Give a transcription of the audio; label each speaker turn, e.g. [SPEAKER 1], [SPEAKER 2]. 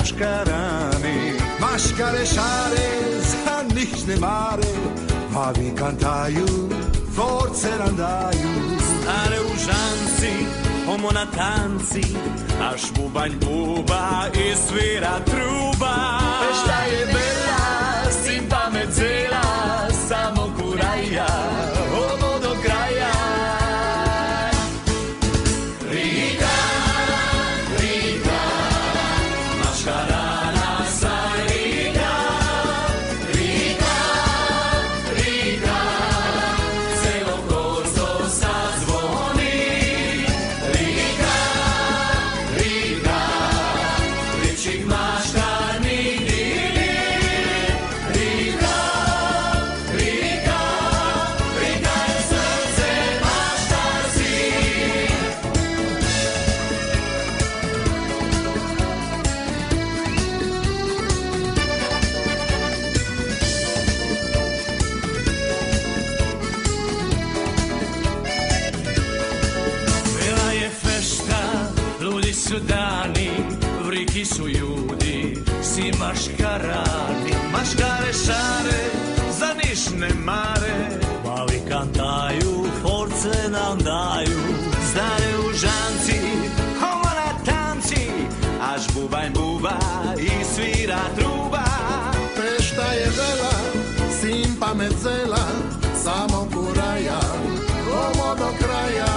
[SPEAKER 1] maškarani. Maškare šare, za nič ne mare, mladi kantaju, force nam daju. Stare užanci, homo na tanci, až bubaň buba i svira truba. Šta je bela, sin pamet zela, samo kuraja, ovo do kraja. Riga, Riga, maškarana sa Riga. Riga, Riga, celo kosto sa zvoni. Riga, Riga, ličik maškarni dili. Riga, Riga, Riga je srce maštarski. Bila je fešta, ljudi su dani, v riki su ljudi, si maškarani. Maškare šare, za niš ne mare, mali kantaju, force nam daju. Stare užanci, homo na tanci, až bubanj buba i svira truba.
[SPEAKER 2] Fešta je vela, sin pamet zela, samo kuraja, ovo do kraja.